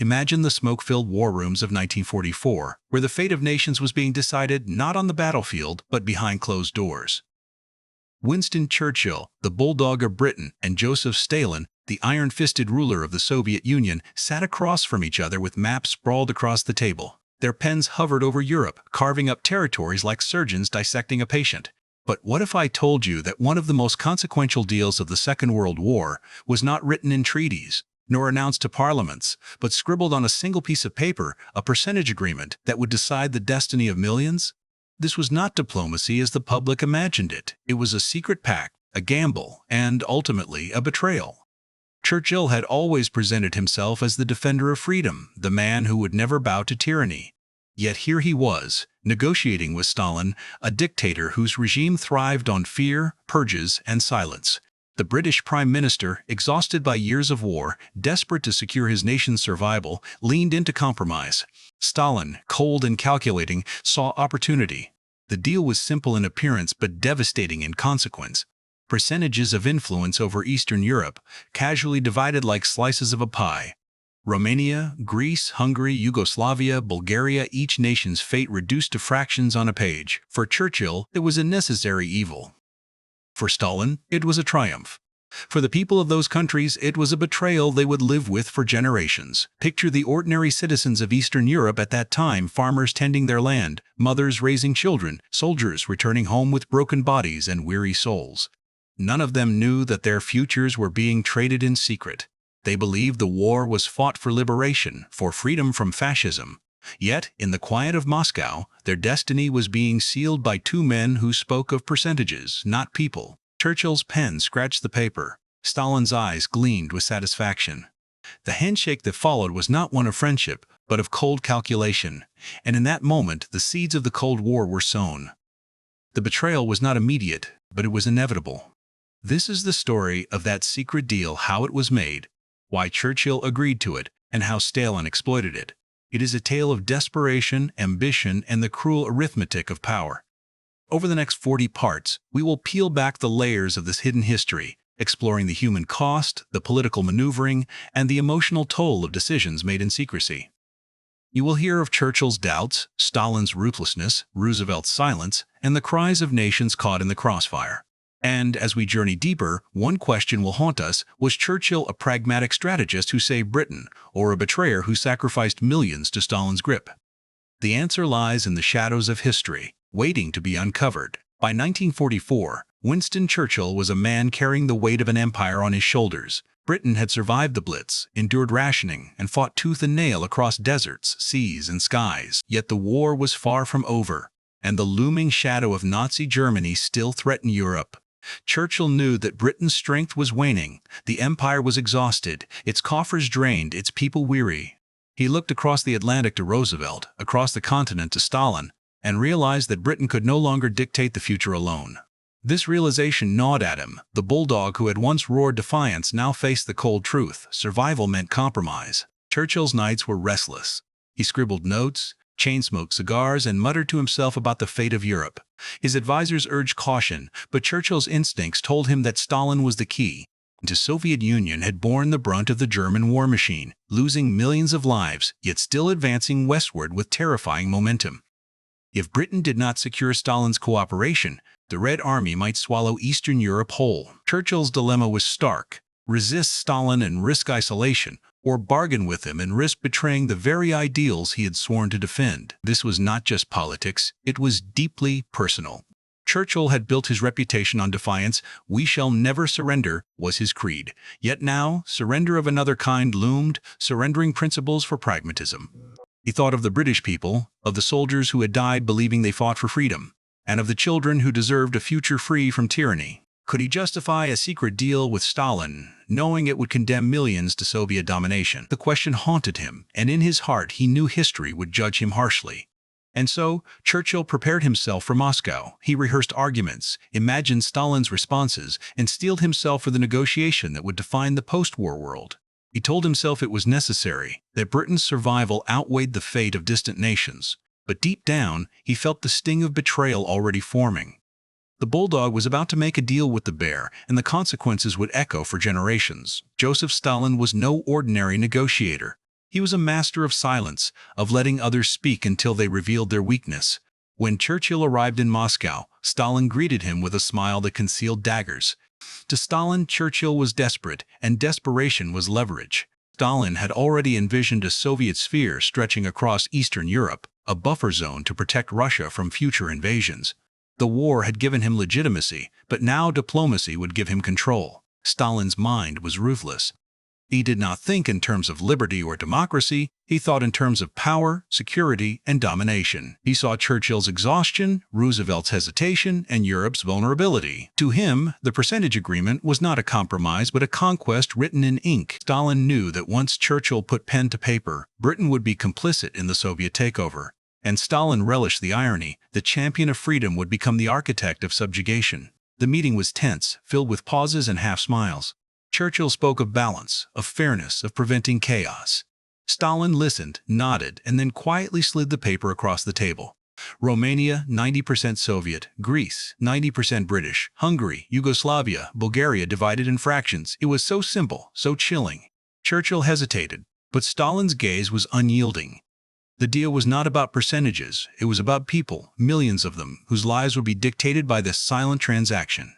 Imagine the smoke-filled war rooms of 1944, where the fate of nations was being decided not on the battlefield, but behind closed doors. Winston Churchill, the bulldog of Britain, and Joseph Stalin, the iron-fisted ruler of the Soviet Union, sat across from each other with maps sprawled across the table. Their pens hovered over Europe, carving up territories like surgeons dissecting a patient. But what if I told you that one of the most consequential deals of the Second World War was not written in treaties, nor announced to parliaments, but scribbled on a single piece of paper, a percentage agreement that would decide the destiny of millions? This was not diplomacy as the public imagined it. It was a secret pact, a gamble, and ultimately a betrayal. Churchill had always presented himself as the defender of freedom, the man who would never bow to tyranny. Yet here he was, negotiating with Stalin, a dictator whose regime thrived on fear, purges, and silence. The British Prime Minister, exhausted by years of war, desperate to secure his nation's survival, leaned into compromise. Stalin, cold and calculating, saw opportunity. The deal was simple in appearance but devastating in consequence. Percentages of influence over Eastern Europe, casually divided like slices of a pie. Romania, Greece, Hungary, Yugoslavia, Bulgaria, each nation's fate reduced to fractions on a page. For Churchill, it was a necessary evil. For Stalin, it was a triumph. For the people of those countries, it was a betrayal they would live with for generations. Picture the ordinary citizens of Eastern Europe at that time, farmers tending their land, mothers raising children, soldiers returning home with broken bodies and weary souls. None of them knew that their futures were being traded in secret. They believed the war was fought for liberation, for freedom from fascism. Yet, in the quiet of Moscow, their destiny was being sealed by two men who spoke of percentages, not people. Churchill's pen scratched the paper. Stalin's eyes gleamed with satisfaction. The handshake that followed was not one of friendship, but of cold calculation, and in that moment the seeds of the Cold War were sown. The betrayal was not immediate, but it was inevitable. This is the story of that secret deal, how it was made, why Churchill agreed to it, and how Stalin exploited it. It is a tale of desperation, ambition, and the cruel arithmetic of power. Over the next 40 parts, we will peel back the layers of this hidden history, exploring the human cost, the political maneuvering, and the emotional toll of decisions made in secrecy. You will hear of Churchill's doubts, Stalin's ruthlessness, Roosevelt's silence, and the cries of nations caught in the crossfire. And as we journey deeper, one question will haunt us: was Churchill a pragmatic strategist who saved Britain, or a betrayer who sacrificed millions to Stalin's grip? The answer lies in the shadows of history, waiting to be uncovered. By 1944, Winston Churchill was a man carrying the weight of an empire on his shoulders. Britain had survived the Blitz, endured rationing, and fought tooth and nail across deserts, seas, and skies. Yet the war was far from over, and the looming shadow of Nazi Germany still threatened Europe. Churchill knew that Britain's strength was waning. The empire was exhausted, its coffers drained, its people weary. He looked across the Atlantic to Roosevelt, across the continent to Stalin, and realized that Britain could no longer dictate the future alone. This realization gnawed at him. The bulldog who had once roared defiance now faced the cold truth. Survival meant compromise. Churchill's nights were restless. He scribbled notes, chain-smoked cigars, and muttered to himself about the fate of Europe. His advisors urged caution, but Churchill's instincts told him that Stalin was the key. The Soviet Union had borne the brunt of the German war machine, losing millions of lives, yet still advancing westward with terrifying momentum. If Britain did not secure Stalin's cooperation, the Red Army might swallow Eastern Europe whole. Churchill's dilemma was stark: resist Stalin and risk isolation, or bargain with him and risk betraying the very ideals he had sworn to defend. This was not just politics, it was deeply personal. Churchill had built his reputation on defiance. "We shall never surrender" was his creed. Yet now, surrender of another kind loomed, surrendering principles for pragmatism. He thought of the British people, of the soldiers who had died believing they fought for freedom, and of the children who deserved a future free from tyranny. Could he justify a secret deal with Stalin, knowing it would condemn millions to Soviet domination? The question haunted him, and in his heart he knew history would judge him harshly. And so, Churchill prepared himself for Moscow. He rehearsed arguments, imagined Stalin's responses, and steeled himself for the negotiation that would define the post-war world. He told himself it was necessary, that Britain's survival outweighed the fate of distant nations. But deep down, he felt the sting of betrayal already forming. The bulldog was about to make a deal with the bear, and the consequences would echo for generations. Joseph Stalin was no ordinary negotiator. He was a master of silence, of letting others speak until they revealed their weakness. When Churchill arrived in Moscow, Stalin greeted him with a smile that concealed daggers. To Stalin, Churchill was desperate, and desperation was leverage. Stalin had already envisioned a Soviet sphere stretching across Eastern Europe, a buffer zone to protect Russia from future invasions. The war had given him legitimacy, but now diplomacy would give him control. Stalin's mind was ruthless. He did not think in terms of liberty or democracy, he thought in terms of power, security, and domination. He saw Churchill's exhaustion, Roosevelt's hesitation, and Europe's vulnerability. To him, the percentage agreement was not a compromise but a conquest written in ink. Stalin knew that once Churchill put pen to paper, Britain would be complicit in the Soviet takeover. And Stalin relished the irony. The champion of freedom would become the architect of subjugation. The meeting was tense, filled with pauses and half-smiles. Churchill spoke of balance, of fairness, of preventing chaos. Stalin listened, nodded, and then quietly slid the paper across the table. Romania, 90% Soviet; Greece, 90% British; Hungary, Yugoslavia, Bulgaria divided in fractions. It was so simple, so chilling. Churchill hesitated, but Stalin's gaze was unyielding. The deal was not about percentages, it was about people, millions of them, whose lives would be dictated by this silent transaction.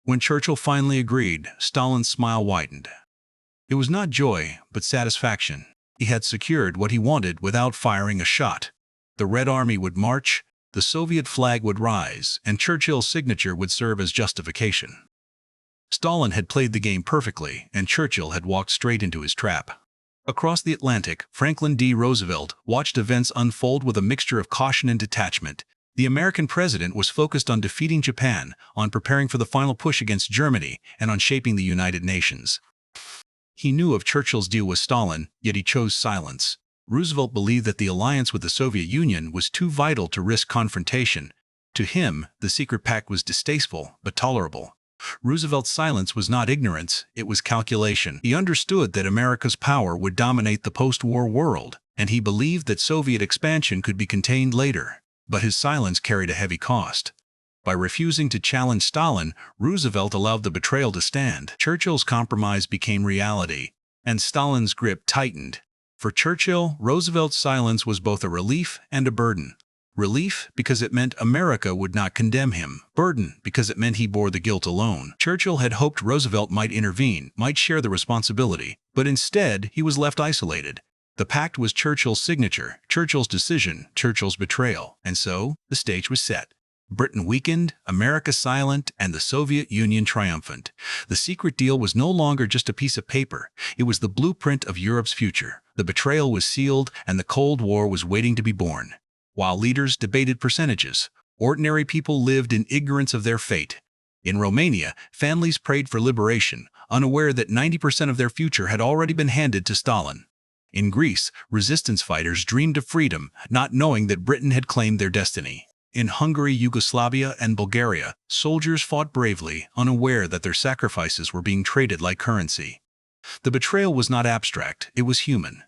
When Churchill finally agreed, Stalin's smile widened. It was not joy, but satisfaction. He had secured what he wanted without firing a shot. The Red Army would march, the Soviet flag would rise, and Churchill's signature would serve as justification. Stalin had played the game perfectly, and Churchill had walked straight into his trap. Across the Atlantic, Franklin D. Roosevelt watched events unfold with a mixture of caution and detachment. The American president was focused on defeating Japan, on preparing for the final push against Germany, and on shaping the United Nations. He knew of Churchill's deal with Stalin, yet he chose silence. Roosevelt believed that the alliance with the Soviet Union was too vital to risk confrontation. To him, the secret pact was distasteful, but tolerable. Roosevelt's silence was not ignorance, it was calculation. He understood that America's power would dominate the post-war world, and he believed that Soviet expansion could be contained later. But his silence carried a heavy cost. By refusing to challenge Stalin, Roosevelt allowed the betrayal to stand. Churchill's compromise became reality, and Stalin's grip tightened. For Churchill, Roosevelt's silence was both a relief and a burden. Relief because it meant America would not condemn him. Burden because it meant he bore the guilt alone. Churchill had hoped Roosevelt might intervene, might share the responsibility, but instead he was left isolated. The pact was Churchill's signature, Churchill's decision, Churchill's betrayal, and so the stage was set. Britain weakened, America silent, and the Soviet Union triumphant. The secret deal was no longer just a piece of paper. It was the blueprint of Europe's future. The betrayal was sealed, and the Cold War was waiting to be born. While leaders debated percentages, ordinary people lived in ignorance of their fate. In Romania, families prayed for liberation, unaware that 90% of their future had already been handed to Stalin. In Greece, resistance fighters dreamed of freedom, not knowing that Britain had claimed their destiny. In Hungary, Yugoslavia, and Bulgaria, soldiers fought bravely, unaware that their sacrifices were being traded like currency. The betrayal was not abstract, it was human.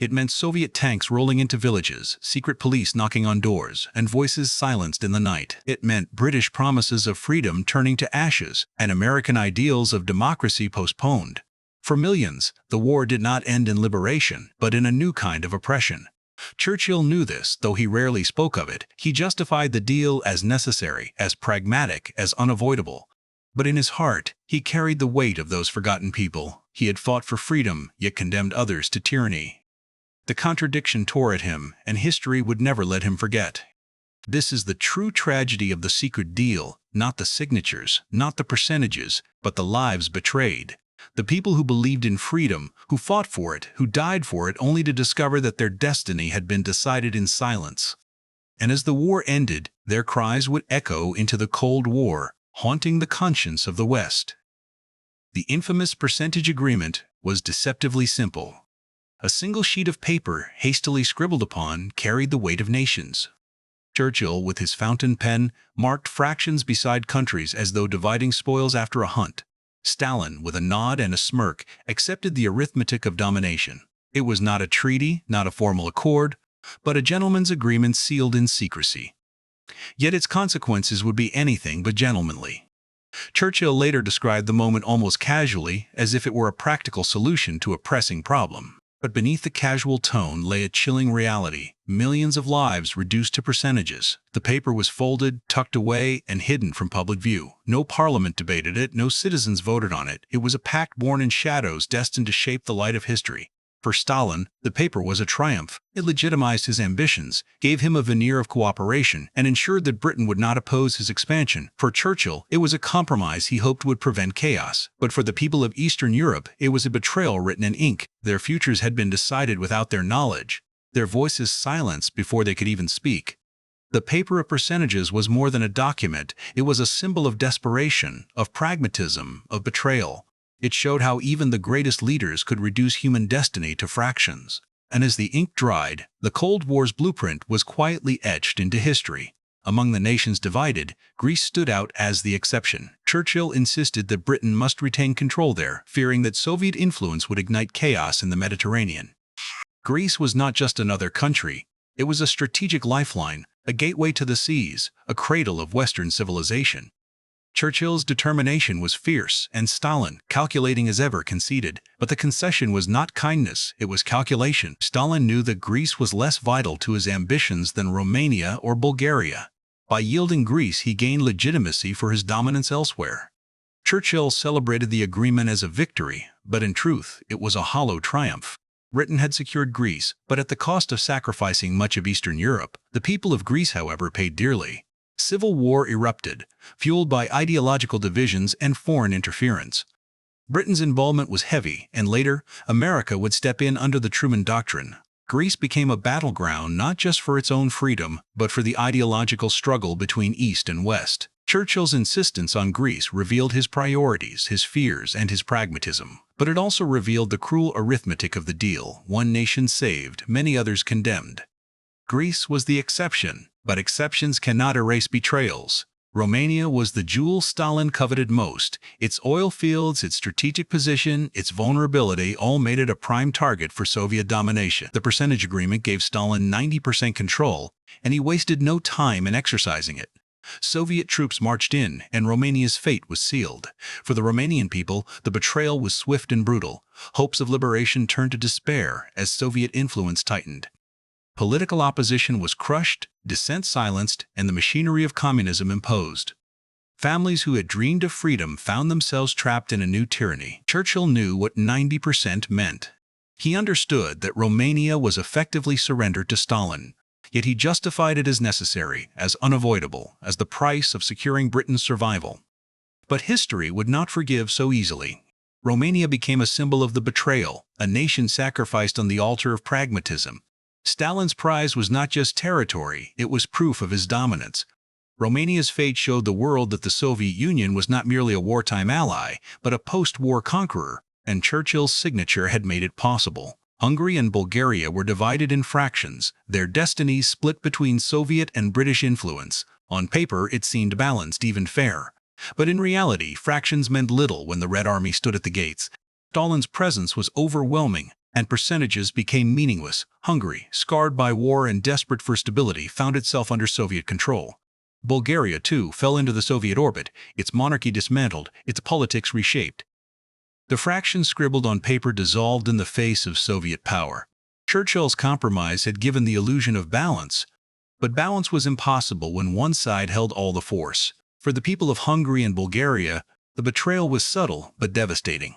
It meant Soviet tanks rolling into villages, secret police knocking on doors, and voices silenced in the night. It meant British promises of freedom turning to ashes, and American ideals of democracy postponed. For millions, the war did not end in liberation, but in a new kind of oppression. Churchill knew this, though he rarely spoke of it. He justified the deal as necessary, as pragmatic, as unavoidable. But in his heart, he carried the weight of those forgotten people. He had fought for freedom, yet condemned others to tyranny. The contradiction tore at him, and history would never let him forget. This is the true tragedy of the secret deal, not the signatures, not the percentages, but the lives betrayed. The people who believed in freedom, who fought for it, who died for it, only to discover that their destiny had been decided in silence. And as the war ended, their cries would echo into the Cold War, haunting the conscience of the West. The infamous percentage agreement was deceptively simple. A single sheet of paper, hastily scribbled upon, carried the weight of nations. Churchill, with his fountain pen, marked fractions beside countries as though dividing spoils after a hunt. Stalin, with a nod and a smirk, accepted the arithmetic of domination. It was not a treaty, not a formal accord, but a gentleman's agreement sealed in secrecy. Yet its consequences would be anything but gentlemanly. Churchill later described the moment almost casually, as if it were a practical solution to a pressing problem. But beneath the casual tone lay a chilling reality: millions of lives reduced to percentages. The paper was folded, tucked away, and hidden from public view. No parliament debated it, no citizens voted on it. It was a pact born in shadows, destined to shape the light of history. For Stalin, the paper was a triumph. It legitimized his ambitions, gave him a veneer of cooperation, and ensured that Britain would not oppose his expansion. For Churchill, it was a compromise he hoped would prevent chaos. But for the people of Eastern Europe, it was a betrayal written in ink. Their futures had been decided without their knowledge, their voices silenced before they could even speak. The paper of percentages was more than a document. It was a symbol of desperation, of pragmatism, of betrayal. It showed how even the greatest leaders could reduce human destiny to fractions. And as the ink dried, the Cold War's blueprint was quietly etched into history. Among the nations divided, Greece stood out as the exception. Churchill insisted that Britain must retain control there, fearing that Soviet influence would ignite chaos in the Mediterranean. Greece was not just another country. It was a strategic lifeline, a gateway to the seas, a cradle of Western civilization. Churchill's determination was fierce, and Stalin, calculating as ever, conceded. But the concession was not kindness, it was calculation. Stalin knew that Greece was less vital to his ambitions than Romania or Bulgaria. By yielding Greece, he gained legitimacy for his dominance elsewhere. Churchill celebrated the agreement as a victory, but in truth, it was a hollow triumph. Britain had secured Greece, but at the cost of sacrificing much of Eastern Europe. The people of Greece, however, paid dearly. Civil war erupted, fueled by ideological divisions and foreign interference. Britain's involvement was heavy, and later, America would step in under the Truman Doctrine. Greece became a battleground not just for its own freedom, but for the ideological struggle between East and West. Churchill's insistence on Greece revealed his priorities, his fears, and his pragmatism. But it also revealed the cruel arithmetic of the deal: one nation saved, many others condemned. Greece was the exception, but exceptions cannot erase betrayals. Romania was the jewel Stalin coveted most. Its oil fields, its strategic position, its vulnerability all made it a prime target for Soviet domination. The percentage agreement gave Stalin 90% control, and he wasted no time in exercising it. Soviet troops marched in, and Romania's fate was sealed. For the Romanian people, the betrayal was swift and brutal. Hopes of liberation turned to despair as Soviet influence tightened. Political opposition was crushed, dissent silenced, and the machinery of communism imposed. Families who had dreamed of freedom found themselves trapped in a new tyranny. Churchill knew what 90% meant. He understood that Romania was effectively surrendered to Stalin, yet he justified it as necessary, as unavoidable, as the price of securing Britain's survival. But history would not forgive so easily. Romania became a symbol of the betrayal, a nation sacrificed on the altar of pragmatism. Stalin's prize was not just territory, it was proof of his dominance. Romania's fate showed the world that the Soviet Union was not merely a wartime ally, but a post-war conqueror, and Churchill's signature had made it possible. Hungary and Bulgaria were divided in fractions, their destinies split between Soviet and British influence. On paper, it seemed balanced, even fair. But in reality, fractions meant little when the Red Army stood at the gates. Stalin's presence was overwhelming, and percentages became meaningless. Hungary, scarred by war and desperate for stability, found itself under Soviet control. Bulgaria, too, fell into the Soviet orbit, its monarchy dismantled, its politics reshaped. The fractions scribbled on paper dissolved in the face of Soviet power. Churchill's compromise had given the illusion of balance, but balance was impossible when one side held all the force. For the people of Hungary and Bulgaria, the betrayal was subtle but devastating.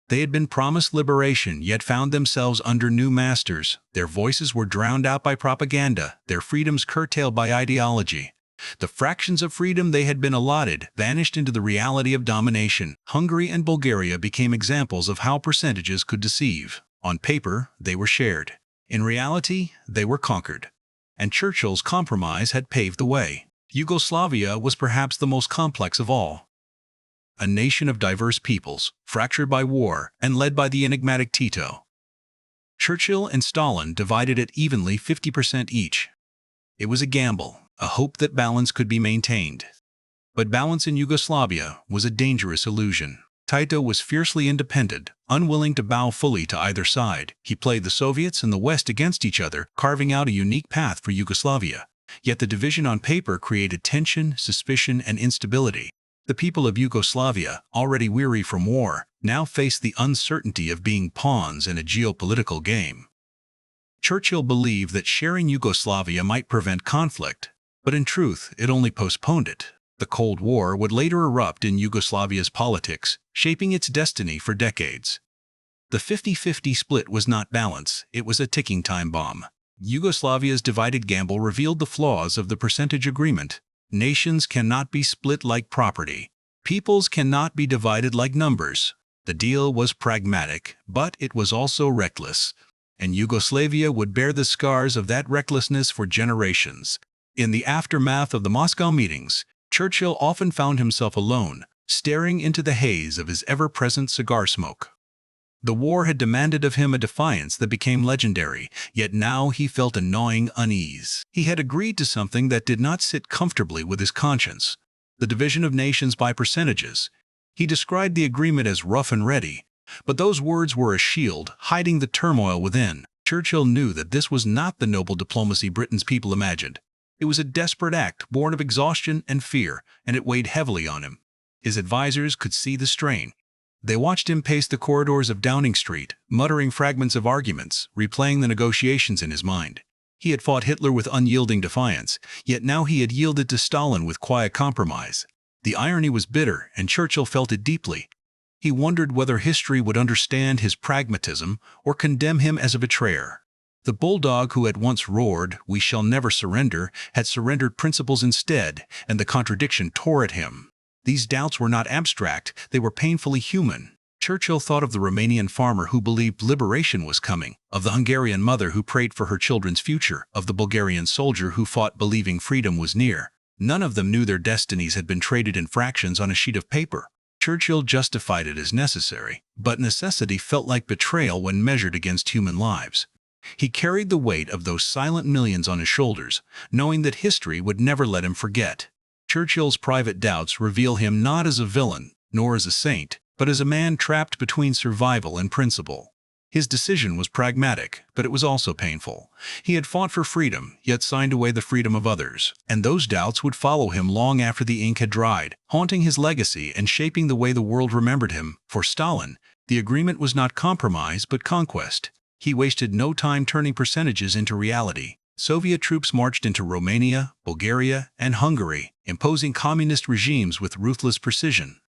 They had been promised liberation, yet found themselves under new masters. Their voices were drowned out by propaganda, their freedoms curtailed by ideology. The fractions of freedom they had been allotted vanished into the reality of domination. Hungary and Bulgaria became examples of how percentages could deceive. On paper, they were shared. In reality, they were conquered. And Churchill's compromise had paved the way. Yugoslavia was perhaps the most complex of all. A nation of diverse peoples, fractured by war, and led by the enigmatic Tito. Churchill and Stalin divided it evenly, 50% each. It was a gamble, a hope that balance could be maintained. But balance in Yugoslavia was a dangerous illusion. Tito was fiercely independent, unwilling to bow fully to either side. He played the Soviets and the West against each other, carving out a unique path for Yugoslavia. Yet the division on paper created tension, suspicion, and instability. The people of Yugoslavia, already weary from war, now faced the uncertainty of being pawns in a geopolitical game. Churchill believed that sharing Yugoslavia might prevent conflict, but in truth, it only postponed it. The Cold War would later erupt in Yugoslavia's politics, shaping its destiny for decades. The 50-50 split was not balance, it was a ticking time bomb. Yugoslavia's divided gamble revealed the flaws of the percentage agreement. Nations cannot be split like property. Peoples cannot be divided like numbers. The deal was pragmatic, but it was also reckless, and Yugoslavia would bear the scars of that recklessness for generations. In the aftermath of the Moscow meetings, Churchill often found himself alone, staring into the haze of his ever-present cigar smoke. The war had demanded of him a defiance that became legendary, yet now he felt a gnawing unease. He had agreed to something that did not sit comfortably with his conscience: the division of nations by percentages. He described the agreement as rough and ready, but those words were a shield, hiding the turmoil within. Churchill knew that this was not the noble diplomacy Britain's people imagined. It was a desperate act, born of exhaustion and fear, and it weighed heavily on him. His advisers could see the strain. They watched him pace the corridors of Downing Street, muttering fragments of arguments, replaying the negotiations in his mind. He had fought Hitler with unyielding defiance, yet now he had yielded to Stalin with quiet compromise. The irony was bitter, and Churchill felt it deeply. He wondered whether history would understand his pragmatism or condemn him as a betrayer. The bulldog who had once roared, "We shall never surrender," had surrendered principles instead, and the contradiction tore at him. These doubts were not abstract, they were painfully human. Churchill thought of the Romanian farmer who believed liberation was coming, of the Hungarian mother who prayed for her children's future, of the Bulgarian soldier who fought believing freedom was near. None of them knew their destinies had been traded in fractions on a sheet of paper. Churchill justified it as necessary, but necessity felt like betrayal when measured against human lives. He carried the weight of those silent millions on his shoulders, knowing that history would never let him forget. Churchill's private doubts reveal him not as a villain, nor as a saint, but as a man trapped between survival and principle. His decision was pragmatic, but it was also painful. He had fought for freedom, yet signed away the freedom of others, and those doubts would follow him long after the ink had dried, haunting his legacy and shaping the way the world remembered him. For Stalin, the agreement was not compromise but conquest. He wasted no time turning percentages into reality. Soviet troops marched into Romania, Bulgaria, and Hungary, imposing communist regimes with ruthless precision.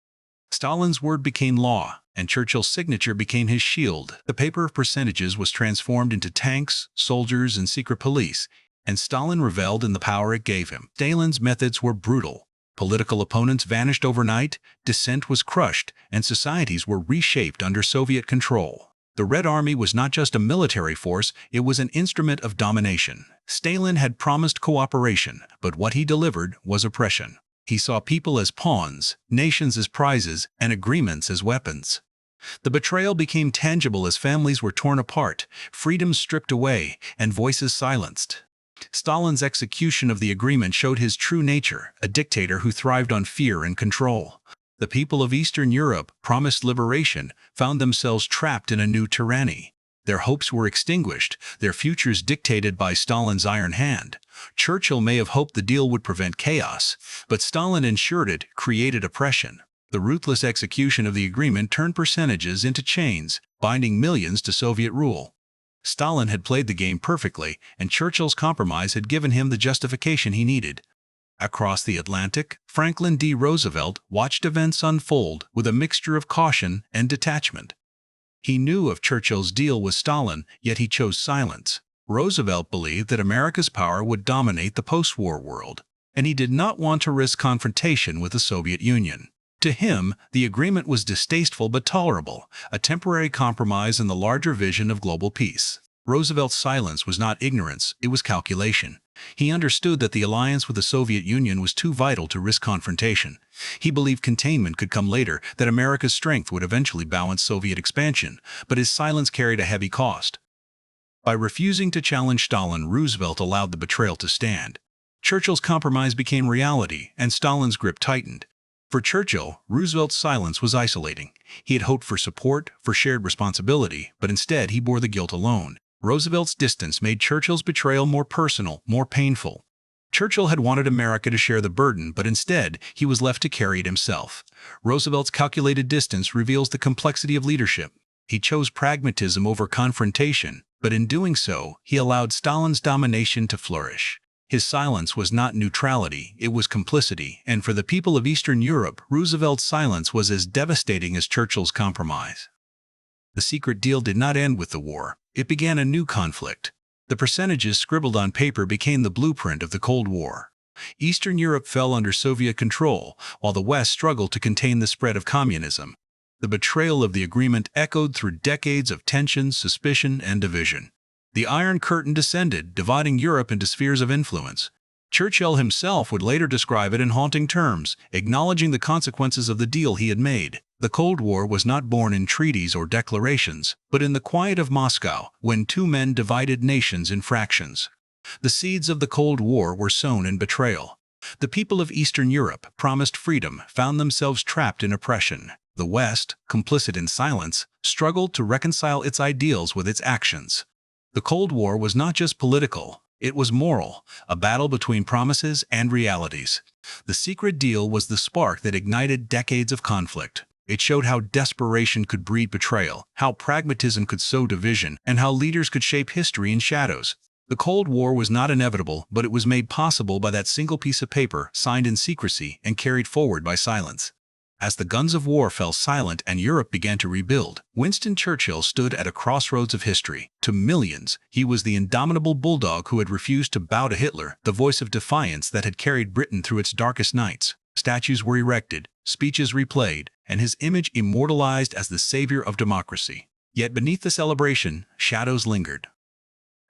Stalin's word became law, and Churchill's signature became his shield. The paper of percentages was transformed into tanks, soldiers, and secret police, and Stalin reveled in the power it gave him. Stalin's methods were brutal. Political opponents vanished overnight, dissent was crushed, and societies were reshaped under Soviet control. The Red Army was not just a military force, it was an instrument of domination. Stalin had promised cooperation, but what he delivered was oppression. He saw people as pawns, nations as prizes, and agreements as weapons. The betrayal became tangible as families were torn apart, freedoms stripped away, and voices silenced. Stalin's execution of the agreement showed his true nature, a dictator who thrived on fear and control. The people of Eastern Europe, promised liberation, found themselves trapped in a new tyranny. Their hopes were extinguished, their futures dictated by Stalin's iron hand. Churchill may have hoped the deal would prevent chaos, but Stalin ensured it created oppression. The ruthless execution of the agreement turned percentages into chains, binding millions to Soviet rule. Stalin had played the game perfectly, and Churchill's compromise had given him the justification he needed. Across the Atlantic, Franklin D. Roosevelt watched events unfold with a mixture of caution and detachment. He knew of Churchill's deal with Stalin, yet he chose silence. Roosevelt believed that America's power would dominate the post-war world, and he did not want to risk confrontation with the Soviet Union. To him, the agreement was distasteful but tolerable, a temporary compromise in the larger vision of global peace. Roosevelt's silence was not ignorance, it was calculation. He understood that the alliance with the Soviet Union was too vital to risk confrontation. He believed containment could come later, that America's strength would eventually balance Soviet expansion, but his silence carried a heavy cost. By refusing to challenge Stalin, Roosevelt allowed the betrayal to stand. Churchill's compromise became reality, and Stalin's grip tightened. For Churchill, Roosevelt's silence was isolating. He had hoped for support, for shared responsibility, but instead he bore the guilt alone. Roosevelt's distance made Churchill's betrayal more personal, more painful. Churchill had wanted America to share the burden, but instead, he was left to carry it himself. Roosevelt's calculated distance reveals the complexity of leadership. He chose pragmatism over confrontation, but in doing so, he allowed Stalin's domination to flourish. His silence was not neutrality, it was complicity, and for the people of Eastern Europe, Roosevelt's silence was as devastating as Churchill's compromise. The secret deal did not end with the war. It began a new conflict. The percentages scribbled on paper became the blueprint of the Cold War. Eastern Europe fell under Soviet control, while the West struggled to contain the spread of communism. The betrayal of the agreement echoed through decades of tension, suspicion, and division. The Iron Curtain descended, dividing Europe into spheres of influence. Churchill himself would later describe it in haunting terms, acknowledging the consequences of the deal he had made. The Cold War was not born in treaties or declarations, but in the quiet of Moscow, when two men divided nations in fractions. The seeds of the Cold War were sown in betrayal. The people of Eastern Europe, promised freedom, found themselves trapped in oppression. The West, complicit in silence, struggled to reconcile its ideals with its actions. The Cold War was not just political, it was moral, a battle between promises and realities. The secret deal was the spark that ignited decades of conflict. It showed how desperation could breed betrayal, how pragmatism could sow division, and how leaders could shape history in shadows. The Cold War was not inevitable, but it was made possible by that single piece of paper, signed in secrecy and carried forward by silence. As the guns of war fell silent and Europe began to rebuild, Winston Churchill stood at a crossroads of history. To millions, he was the indomitable bulldog who had refused to bow to Hitler, the voice of defiance that had carried Britain through its darkest nights. Statues were erected, speeches replayed, and his image immortalized as the savior of democracy. Yet beneath the celebration, shadows lingered.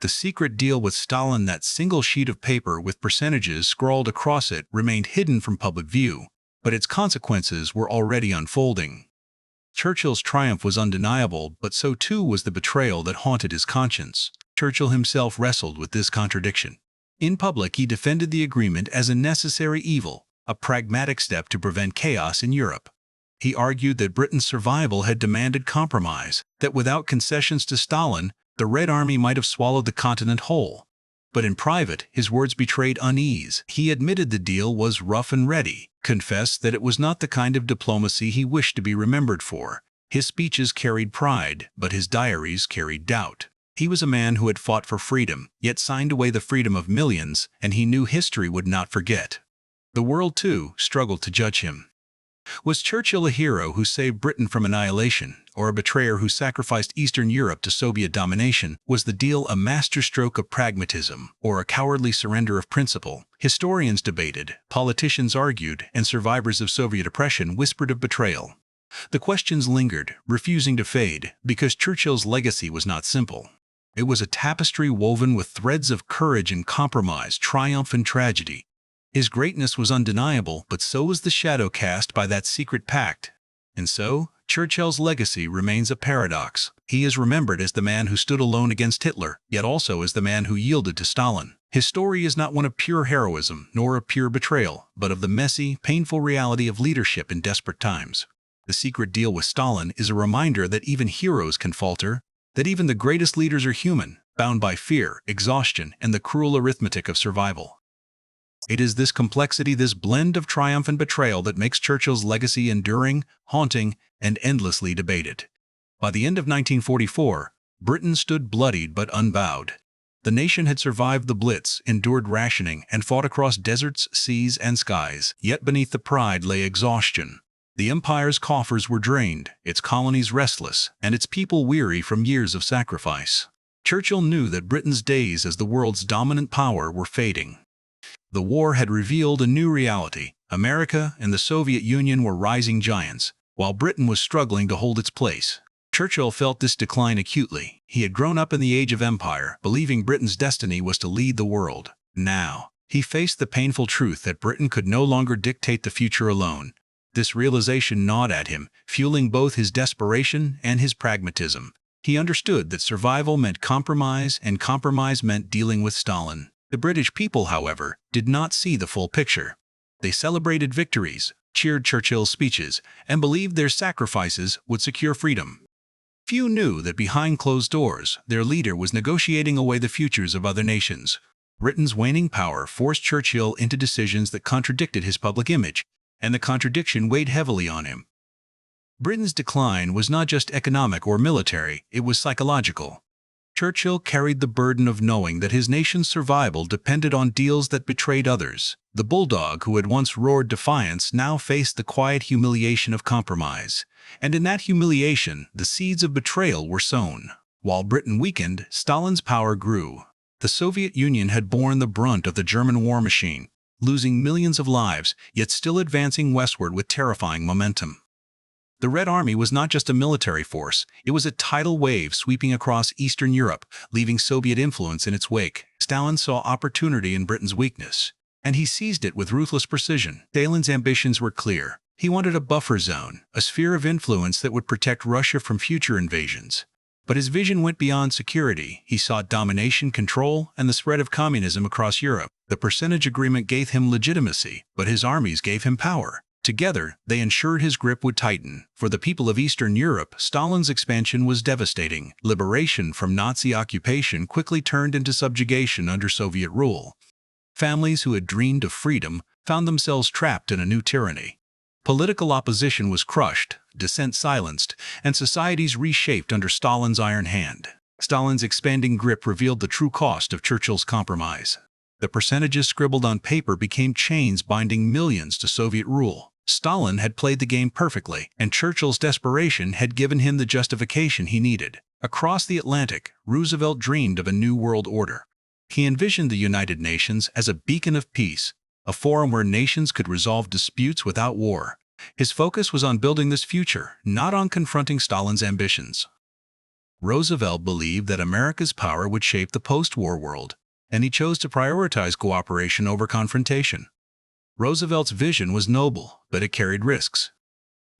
The secret deal with Stalin, that single sheet of paper with percentages scrawled across it, remained hidden from public view, but its consequences were already unfolding. Churchill's triumph was undeniable, but so too was the betrayal that haunted his conscience. Churchill himself wrestled with this contradiction. In public, he defended the agreement as a necessary evil, a pragmatic step to prevent chaos in Europe. He argued that Britain's survival had demanded compromise, that without concessions to Stalin, the Red Army might have swallowed the continent whole. But in private, his words betrayed unease. He admitted the deal was rough and ready, confessed that it was not the kind of diplomacy he wished to be remembered for. His speeches carried pride, but his diaries carried doubt. He was a man who had fought for freedom, yet signed away the freedom of millions, and he knew history would not forget. The world, too, struggled to judge him. Was Churchill a hero who saved Britain from annihilation, or a betrayer who sacrificed Eastern Europe to Soviet domination? Was the deal a masterstroke of pragmatism, or a cowardly surrender of principle? Historians debated, politicians argued, and survivors of Soviet oppression whispered of betrayal. The questions lingered, refusing to fade, because Churchill's legacy was not simple. It was a tapestry woven with threads of courage and compromise, triumph and tragedy. His greatness was undeniable, but so was the shadow cast by that secret pact. And so, Churchill's legacy remains a paradox. He is remembered as the man who stood alone against Hitler, yet also as the man who yielded to Stalin. His story is not one of pure heroism, nor of pure betrayal, but of the messy, painful reality of leadership in desperate times. The secret deal with Stalin is a reminder that even heroes can falter, that even the greatest leaders are human, bound by fear, exhaustion, and the cruel arithmetic of survival. It is this complexity, this blend of triumph and betrayal, that makes Churchill's legacy enduring, haunting, and endlessly debated. By the end of 1944, Britain stood bloodied but unbowed. The nation had survived the Blitz, endured rationing, and fought across deserts, seas, and skies. Yet beneath the pride lay exhaustion. The empire's coffers were drained, its colonies restless, and its people weary from years of sacrifice. Churchill knew that Britain's days as the world's dominant power were fading. The war had revealed a new reality. America and the Soviet Union were rising giants, while Britain was struggling to hold its place. Churchill felt this decline acutely. He had grown up in the age of empire, believing Britain's destiny was to lead the world. Now, he faced the painful truth that Britain could no longer dictate the future alone. This realization gnawed at him, fueling both his desperation and his pragmatism. He understood that survival meant compromise, and compromise meant dealing with Stalin. The British people, however, did not see the full picture. They celebrated victories, cheered Churchill's speeches, and believed their sacrifices would secure freedom. Few knew that behind closed doors, their leader was negotiating away the futures of other nations. Britain's waning power forced Churchill into decisions that contradicted his public image, and the contradiction weighed heavily on him. Britain's decline was not just economic or military, it was psychological. Churchill carried the burden of knowing that his nation's survival depended on deals that betrayed others. The bulldog who had once roared defiance now faced the quiet humiliation of compromise. And in that humiliation, the seeds of betrayal were sown. While Britain weakened, Stalin's power grew. The Soviet Union had borne the brunt of the German war machine, losing millions of lives, yet still advancing westward with terrifying momentum. The Red Army was not just a military force, it was a tidal wave sweeping across Eastern Europe, leaving Soviet influence in its wake. Stalin saw opportunity in Britain's weakness, and he seized it with ruthless precision. Stalin's ambitions were clear. He wanted a buffer zone, a sphere of influence that would protect Russia from future invasions. But his vision went beyond security. He sought domination, control, and the spread of communism across Europe. The percentage agreement gave him legitimacy, but his armies gave him power. Together, they ensured his grip would tighten. For the people of Eastern Europe, Stalin's expansion was devastating. Liberation from Nazi occupation quickly turned into subjugation under Soviet rule. Families who had dreamed of freedom found themselves trapped in a new tyranny. Political opposition was crushed, dissent silenced, and societies reshaped under Stalin's iron hand. Stalin's expanding grip revealed the true cost of Churchill's compromise. The percentages scribbled on paper became chains binding millions to Soviet rule. Stalin had played the game perfectly, and Churchill's desperation had given him the justification he needed. Across the Atlantic, Roosevelt dreamed of a new world order. He envisioned the United Nations as a beacon of peace, a forum where nations could resolve disputes without war. His focus was on building this future, not on confronting Stalin's ambitions. Roosevelt believed that America's power would shape the post-war world, and he chose to prioritize cooperation over confrontation. Roosevelt's vision was noble, but it carried risks.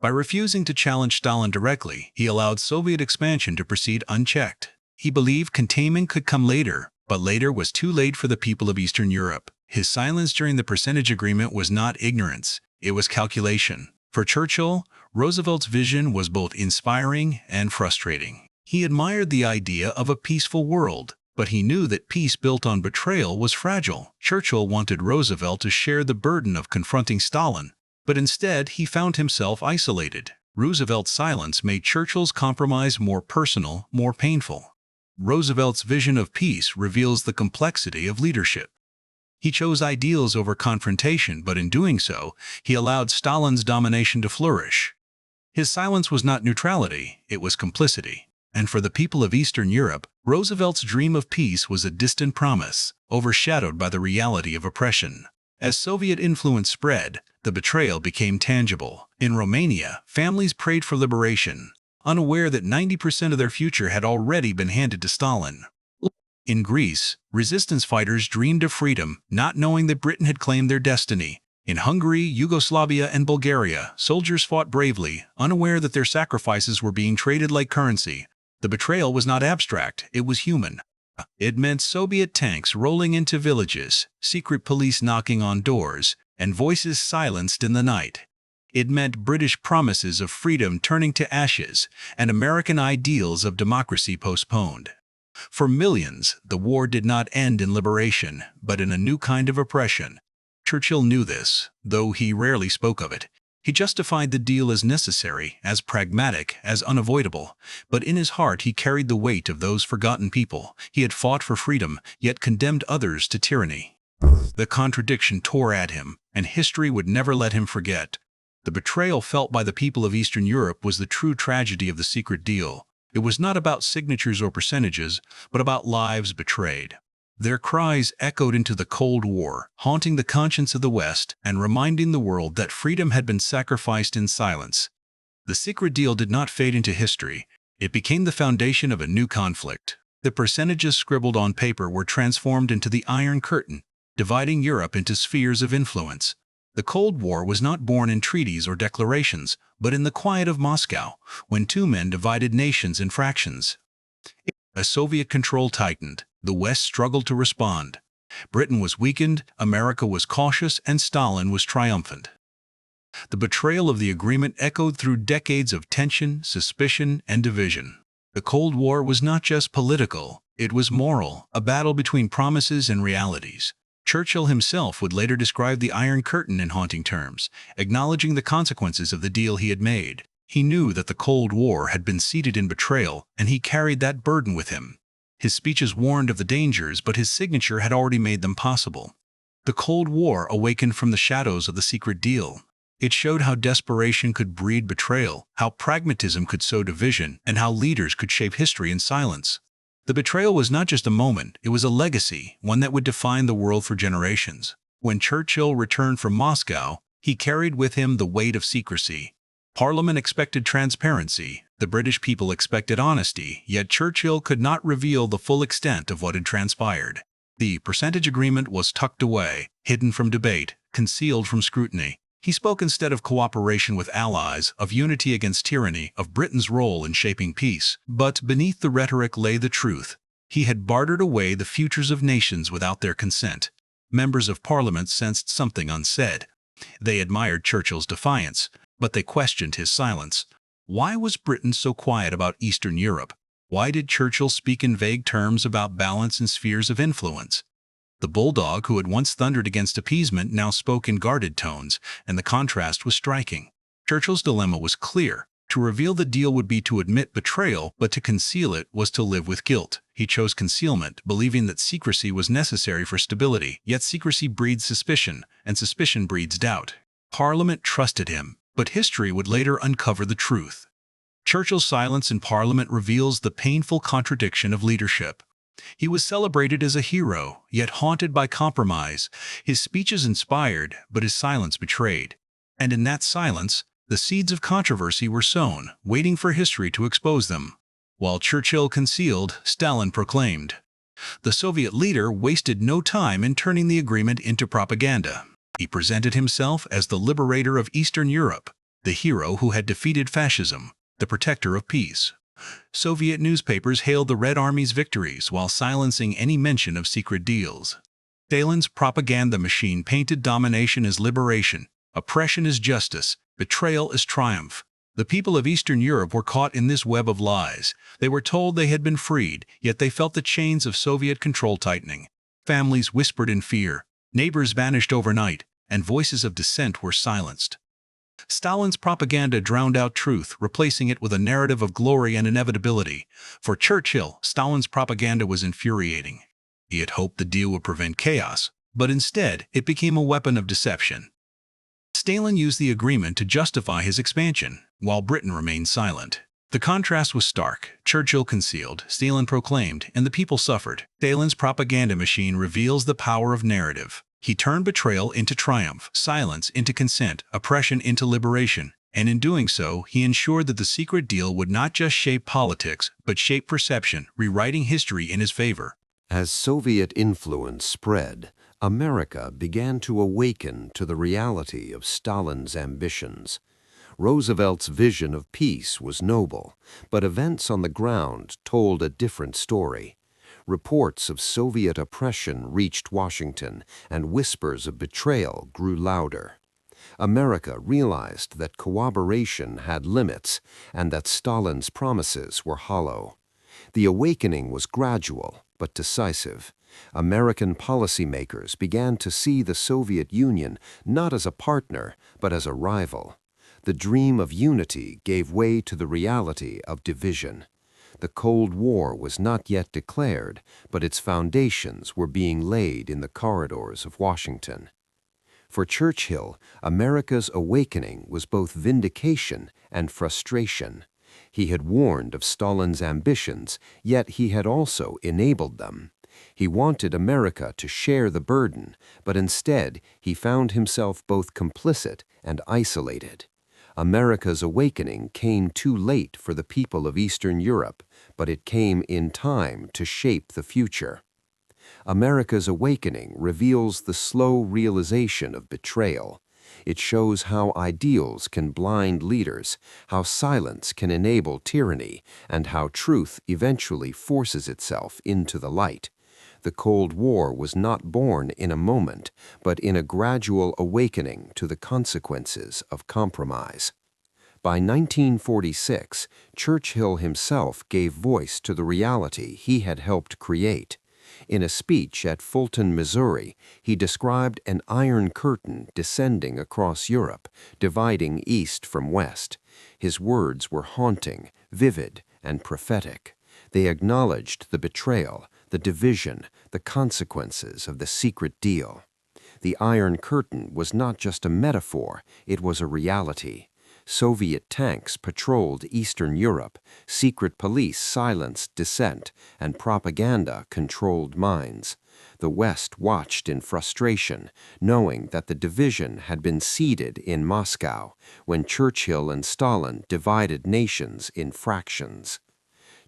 By refusing to challenge Stalin directly, he allowed Soviet expansion to proceed unchecked. He believed containment could come later, but later was too late for the people of Eastern Europe. His silence during the percentage agreement was not ignorance, it was calculation. For Churchill, Roosevelt's vision was both inspiring and frustrating. He admired the idea of a peaceful world, but he knew that peace built on betrayal was fragile. Churchill wanted Roosevelt to share the burden of confronting Stalin, but instead he found himself isolated. Roosevelt's silence made Churchill's compromise more personal, more painful. Roosevelt's vision of peace reveals the complexity of leadership. He chose ideals over confrontation, but in doing so, he allowed Stalin's domination to flourish. His silence was not neutrality, it was complicity. And for the people of Eastern Europe, Roosevelt's dream of peace was a distant promise, overshadowed by the reality of oppression. As Soviet influence spread, the betrayal became tangible. In Romania, families prayed for liberation, unaware that 90% of their future had already been handed to Stalin. In Greece, resistance fighters dreamed of freedom, not knowing that Britain had claimed their destiny. In Hungary, Yugoslavia, and Bulgaria, soldiers fought bravely, unaware that their sacrifices were being traded like currency. The betrayal was not abstract, it was human. It meant Soviet tanks rolling into villages, secret police knocking on doors, and voices silenced in the night. It meant British promises of freedom turning to ashes, and American ideals of democracy postponed. For millions, the war did not end in liberation, but in a new kind of oppression. Churchill knew this, though he rarely spoke of it. He justified the deal as necessary, as pragmatic, as unavoidable, but in his heart he carried the weight of those forgotten people. He had fought for freedom, yet condemned others to tyranny. The contradiction tore at him, and history would never let him forget. The betrayal felt by the people of Eastern Europe was the true tragedy of the secret deal. It was not about signatures or percentages, but about lives betrayed. Their cries echoed into the Cold War, haunting the conscience of the West and reminding the world that freedom had been sacrificed in silence. The secret deal did not fade into history. It became the foundation of a new conflict. The percentages scribbled on paper were transformed into the Iron Curtain, dividing Europe into spheres of influence. The Cold War was not born in treaties or declarations, but in the quiet of Moscow, when two men divided nations in fractions. As Soviet control tightened, the West struggled to respond. Britain was weakened, America was cautious, and Stalin was triumphant. The betrayal of the agreement echoed through decades of tension, suspicion, and division. The Cold War was not just political, it was moral, a battle between promises and realities. Churchill himself would later describe the Iron Curtain in haunting terms, acknowledging the consequences of the deal he had made. He knew that the Cold War had been seeded in betrayal, and he carried that burden with him. His speeches warned of the dangers, but his signature had already made them possible. The Cold War awakened from the shadows of the secret deal. It showed how desperation could breed betrayal, how pragmatism could sow division, and how leaders could shape history in silence. The betrayal was not just a moment, it was a legacy, one that would define the world for generations. When Churchill returned from Moscow, he carried with him the weight of secrecy. Parliament expected transparency, the British people expected honesty, yet Churchill could not reveal the full extent of what had transpired. The percentage agreement was tucked away, hidden from debate, concealed from scrutiny. He spoke instead of cooperation with allies, of unity against tyranny, of Britain's role in shaping peace. But beneath the rhetoric lay the truth. He had bartered away the futures of nations without their consent. Members of Parliament sensed something unsaid. They admired Churchill's defiance, but they questioned his silence. Why was Britain so quiet about Eastern Europe? Why did Churchill speak in vague terms about balance and spheres of influence? The bulldog who had once thundered against appeasement now spoke in guarded tones, and the contrast was striking. Churchill's dilemma was clear. To reveal the deal would be to admit betrayal, but to conceal it was to live with guilt. He chose concealment, believing that secrecy was necessary for stability. Yet secrecy breeds suspicion, and suspicion breeds doubt. Parliament trusted him, but history would later uncover the truth. Churchill's silence in Parliament reveals the painful contradiction of leadership. He was celebrated as a hero, yet haunted by compromise. His speeches inspired, but his silence betrayed. And in that silence, the seeds of controversy were sown, waiting for history to expose them. While Churchill concealed, Stalin proclaimed. The Soviet leader wasted no time in turning the agreement into propaganda. He presented himself as the liberator of Eastern Europe, the hero who had defeated fascism, the protector of peace. Soviet newspapers hailed the Red Army's victories while silencing any mention of secret deals. Stalin's propaganda machine painted domination as liberation, oppression as justice, betrayal as triumph. The people of Eastern Europe were caught in this web of lies. They were told they had been freed, yet they felt the chains of Soviet control tightening. Families whispered in fear, neighbors vanished overnight, and voices of dissent were silenced. Stalin's propaganda drowned out truth, replacing it with a narrative of glory and inevitability. For Churchill, Stalin's propaganda was infuriating. He had hoped the deal would prevent chaos, but instead it became a weapon of deception. Stalin used the agreement to justify his expansion, while Britain remained silent. The contrast was stark. Churchill concealed, Stalin proclaimed, and the people suffered. Stalin's propaganda machine reveals the power of narrative. He turned betrayal into triumph, silence into consent, oppression into liberation, and in doing so, he ensured that the secret deal would not just shape politics, but shape perception, rewriting history in his favor. As Soviet influence spread, America began to awaken to the reality of Stalin's ambitions. Roosevelt's vision of peace was noble, but events on the ground told a different story. Reports of Soviet oppression reached Washington, and whispers of betrayal grew louder. America realized that cooperation had limits and that Stalin's promises were hollow. The awakening was gradual but decisive. American policymakers began to see the Soviet Union not as a partner but as a rival. The dream of unity gave way to the reality of division. The Cold War was not yet declared, but its foundations were being laid in the corridors of Washington. For Churchill, America's awakening was both vindication and frustration. He had warned of Stalin's ambitions, yet he had also enabled them. He wanted America to share the burden, but instead he found himself both complicit and isolated. America's awakening came too late for the people of Eastern Europe, but it came in time to shape the future. America's awakening reveals the slow realization of betrayal. It shows how ideals can blind leaders, how silence can enable tyranny, and how truth eventually forces itself into the light. The Cold War was not born in a moment, but in a gradual awakening to the consequences of compromise. By 1946, Churchill himself gave voice to the reality he had helped create. In a speech at Fulton, Missouri, he described an iron curtain descending across Europe, dividing East from West. His words were haunting, vivid, and prophetic. They acknowledged the betrayal, the division, the consequences of the secret deal. The Iron Curtain was not just a metaphor, it was a reality. Soviet tanks patrolled Eastern Europe, secret police silenced dissent, and propaganda controlled minds. The West watched in frustration, knowing that the division had been seeded in Moscow when Churchill and Stalin divided nations in fractions.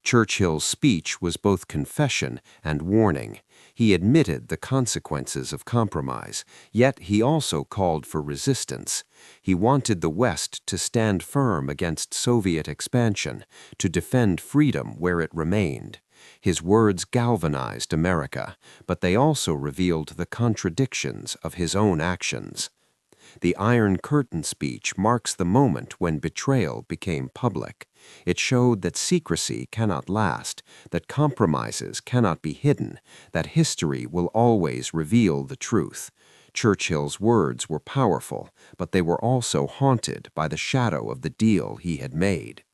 Churchill's speech was both confession and warning. He admitted the consequences of compromise, yet he also called for resistance. He wanted the West to stand firm against Soviet expansion, to defend freedom where it remained. His words galvanized America, but they also revealed the contradictions of his own actions. The Iron Curtain speech marks the moment when betrayal became public. It showed that secrecy cannot last, that compromises cannot be hidden, that history will always reveal the truth. Churchill's words were powerful, but they were also haunted by the shadow of the deal he had made.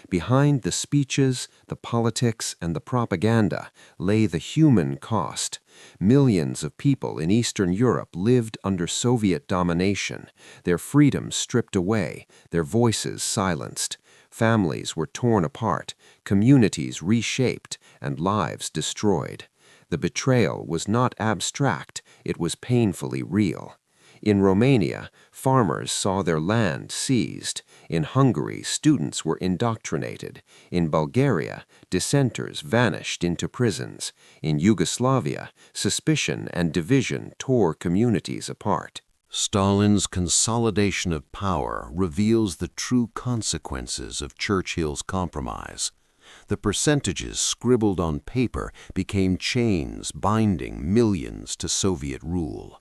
Behind the speeches, the politics, and the propaganda lay the human cost. Millions of people in Eastern Europe lived under Soviet domination, their freedoms stripped away, their voices silenced. Families were torn apart, communities reshaped, and lives destroyed. The betrayal was not abstract, it was painfully real. In Romania, farmers saw their land seized. In Hungary, students were indoctrinated. In Bulgaria, dissenters vanished into prisons. In Yugoslavia, suspicion and division tore communities apart. Stalin's consolidation of power reveals the true consequences of Churchill's compromise. The percentages scribbled on paper became chains binding millions to Soviet rule.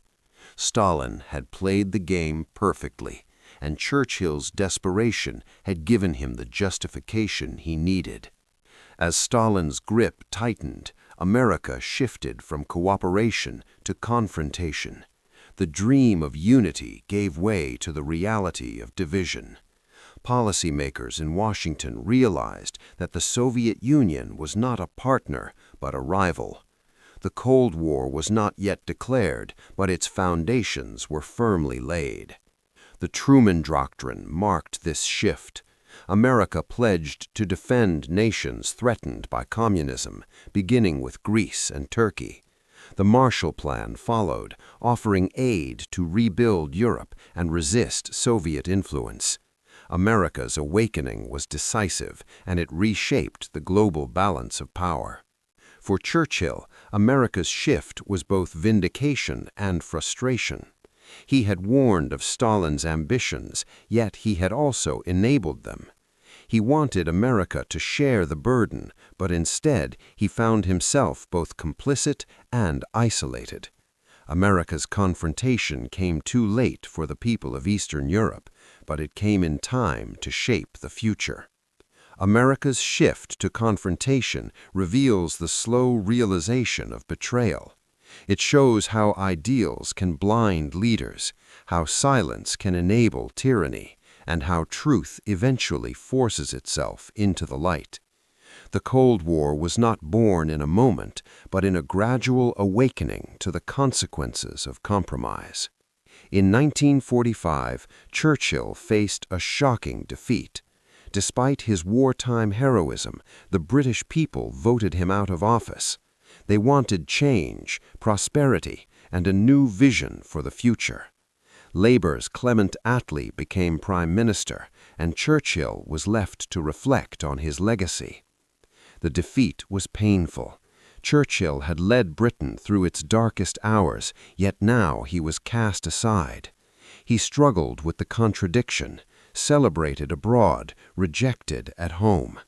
Stalin had played the game perfectly, and Churchill's desperation had given him the justification he needed. As Stalin's grip tightened, America shifted from cooperation to confrontation. The dream of unity gave way to the reality of division. Policymakers in Washington realized that the Soviet Union was not a partner, but a rival. The Cold War was not yet declared, but its foundations were firmly laid. The Truman Doctrine marked this shift. America pledged to defend nations threatened by communism, beginning with Greece and Turkey. The Marshall Plan followed, offering aid to rebuild Europe and resist Soviet influence. America's awakening was decisive, and it reshaped the global balance of power. For Churchill, America's shift was both vindication and frustration. He had warned of Stalin's ambitions, yet he had also enabled them. He wanted America to share the burden, but instead he found himself both complicit and isolated. America's confrontation came too late for the people of Eastern Europe, but it came in time to shape the future. America's shift to confrontation reveals the slow realization of betrayal. It shows how ideals can blind leaders, how silence can enable tyranny, and how truth eventually forces itself into the light. The Cold War was not born in a moment, but in a gradual awakening to the consequences of compromise. In 1945, Churchill faced a shocking defeat. Despite his wartime heroism, the British people voted him out of office. They wanted change, prosperity, and a new vision for the future. Labour's Clement Attlee became Prime Minister, and Churchill was left to reflect on his legacy. The defeat was painful. Churchill had led Britain through its darkest hours, yet now he was cast aside. He struggled with the contradiction, celebrated abroad, rejected at home.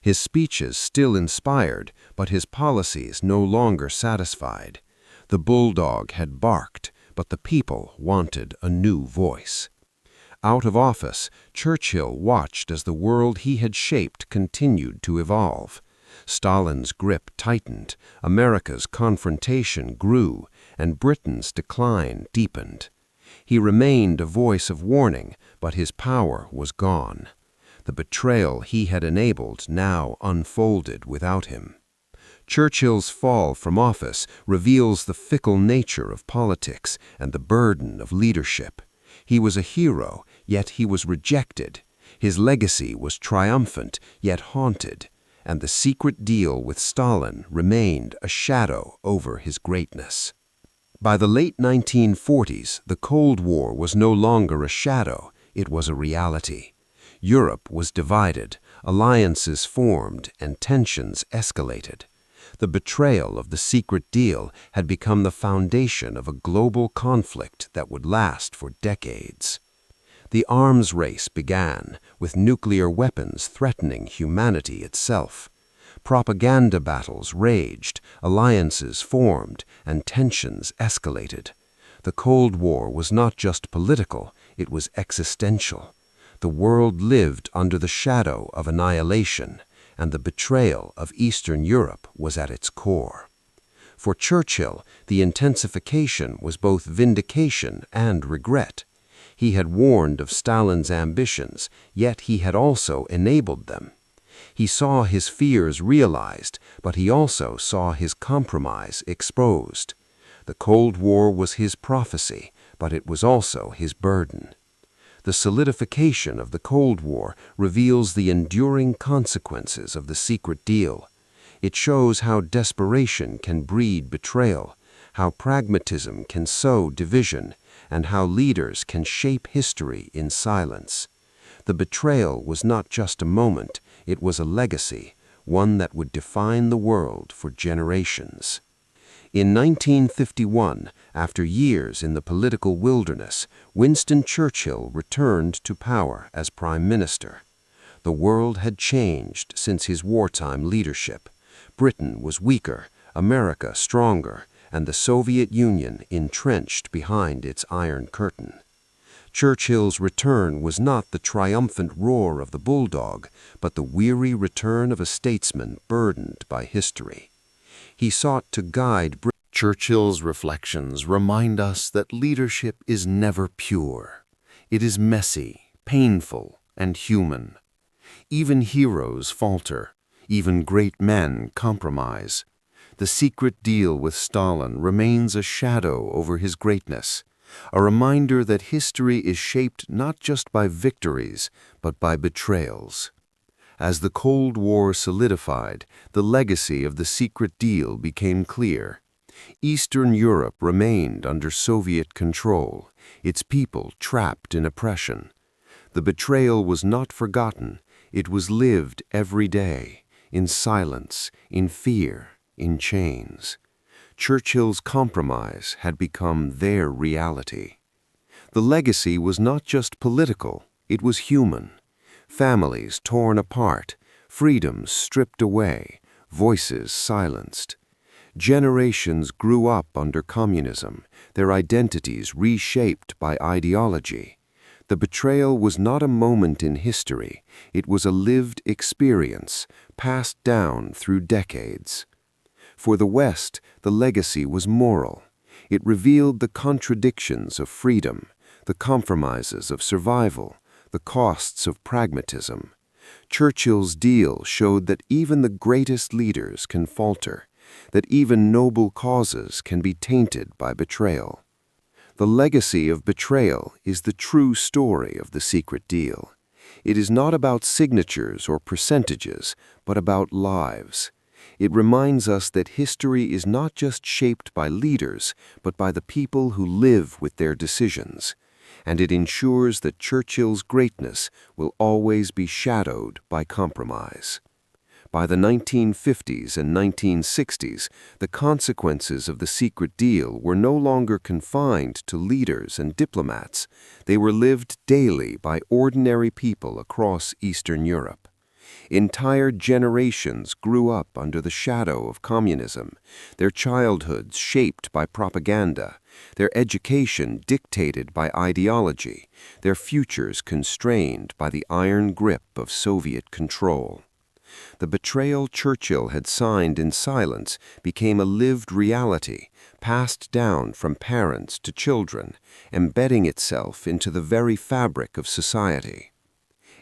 His speeches still inspired, but his policies no longer satisfied. The bulldog had barked, but the people wanted a new voice. Out of office, Churchill watched as the world he had shaped continued to evolve. Stalin's grip tightened, America's confrontation grew, and Britain's decline deepened. He remained a voice of warning, but his power was gone. The betrayal he had enabled now unfolded without him. Churchill's fall from office reveals the fickle nature of politics and the burden of leadership. He was a hero, yet he was rejected. His legacy was triumphant, yet haunted. And the secret deal with Stalin remained a shadow over his greatness. By the late 1940s, the Cold War was no longer a shadow, it was a reality. Europe was divided, alliances formed, and tensions escalated. The betrayal of the secret deal had become the foundation of a global conflict that would last for decades. The arms race began, with nuclear weapons threatening humanity itself. Propaganda battles raged, alliances formed, and tensions escalated. The Cold War was not just political, it was existential. The world lived under the shadow of annihilation, and the betrayal of Eastern Europe was at its core. For Churchill, the intensification was both vindication and regret. He had warned of Stalin's ambitions, yet he had also enabled them. He saw his fears realized, but he also saw his compromise exposed. The Cold War was his prophecy, but it was also his burden. The solidification of the Cold War reveals the enduring consequences of the secret deal. It shows how desperation can breed betrayal, how pragmatism can sow division, and how leaders can shape history in silence. The betrayal was not just a moment, it was a legacy, one that would define the world for generations. In 1951, after years in the political wilderness, Winston Churchill returned to power as Prime Minister. The world had changed since his wartime leadership. Britain was weaker, America stronger, and the Soviet Union entrenched behind its Iron Curtain. Churchill's return was not the triumphant roar of the bulldog, but the weary return of a statesman burdened by history. He sought to guide Britain. Churchill's reflections remind us that leadership is never pure. It is messy, painful, and human. Even heroes falter. Even great men compromise. The secret deal with Stalin remains a shadow over his greatness, a reminder that history is shaped not just by victories, but by betrayals. As the Cold War solidified, the legacy of the secret deal became clear. Eastern Europe remained under Soviet control, its people trapped in oppression. The betrayal was not forgotten, it was lived every day, in silence, in fear, in chains. Churchill's compromise had become their reality. The legacy was not just political, it was human. Families torn apart, freedoms stripped away, voices silenced. Generations grew up under communism, their identities reshaped by ideology. The betrayal was not a moment in history, it was a lived experience, passed down through decades. For the West, the legacy was moral. It revealed the contradictions of freedom, the compromises of survival, the costs of pragmatism. Churchill's deal showed that even the greatest leaders can falter, that even noble causes can be tainted by betrayal. The legacy of betrayal is the true story of the secret deal. It is not about signatures or percentages, but about lives. It reminds us that history is not just shaped by leaders, but by the people who live with their decisions. And it ensures that Churchill's greatness will always be shadowed by compromise. By the 1950s and 1960s, the consequences of the secret deal were no longer confined to leaders and diplomats. They were lived daily by ordinary people across Eastern Europe. Entire generations grew up under the shadow of communism, their childhoods shaped by propaganda, their education dictated by ideology, their futures constrained by the iron grip of Soviet control. The betrayal Churchill had signed in silence became a lived reality, passed down from parents to children, embedding itself into the very fabric of society.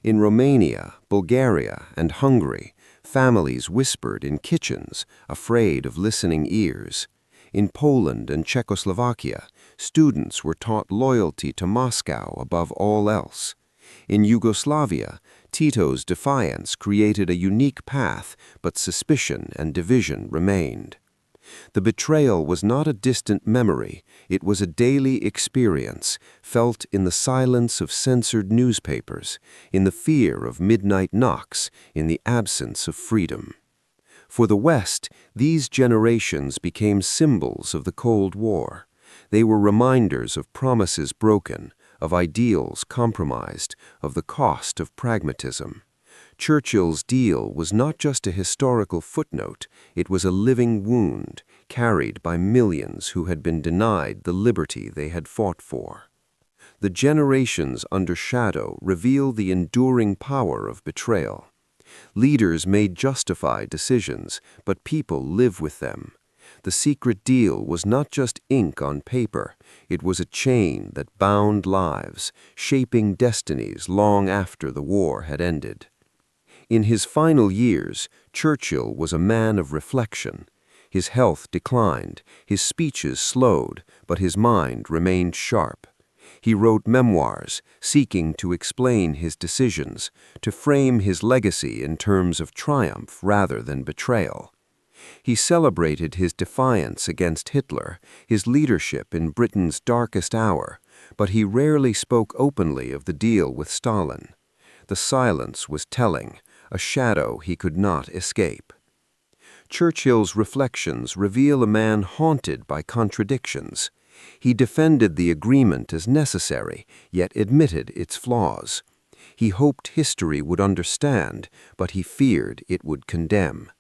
In Romania, Bulgaria, and Hungary, families whispered in kitchens, afraid of listening ears. In Poland and Czechoslovakia, students were taught loyalty to Moscow above all else. In Yugoslavia, Tito's defiance created a unique path, but suspicion and division remained. The betrayal was not a distant memory, it was a daily experience, felt in the silence of censored newspapers, in the fear of midnight knocks, in the absence of freedom. For the West, these generations became symbols of the Cold War. They were reminders of promises broken, of ideals compromised, of the cost of pragmatism. Churchill's deal was not just a historical footnote, it was a living wound carried by millions who had been denied the liberty they had fought for. The generations under shadow reveal the enduring power of betrayal. Leaders may justify decisions, but people live with them. The secret deal was not just ink on paper, it was a chain that bound lives, shaping destinies long after the war had ended. In his final years, Churchill was a man of reflection. His health declined, his speeches slowed, but his mind remained sharp. He wrote memoirs, seeking to explain his decisions, to frame his legacy in terms of triumph rather than betrayal. He celebrated his defiance against Hitler, his leadership in Britain's darkest hour, but he rarely spoke openly of the deal with Stalin. The silence was telling, a shadow he could not escape. Churchill's reflections reveal a man haunted by contradictions. He defended the agreement as necessary, yet admitted its flaws. He hoped history would understand, but he feared it would condemn.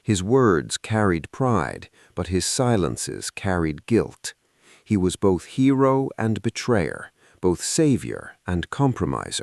His words carried pride, but his silences carried guilt. He was both hero and betrayer, both savior and compromiser.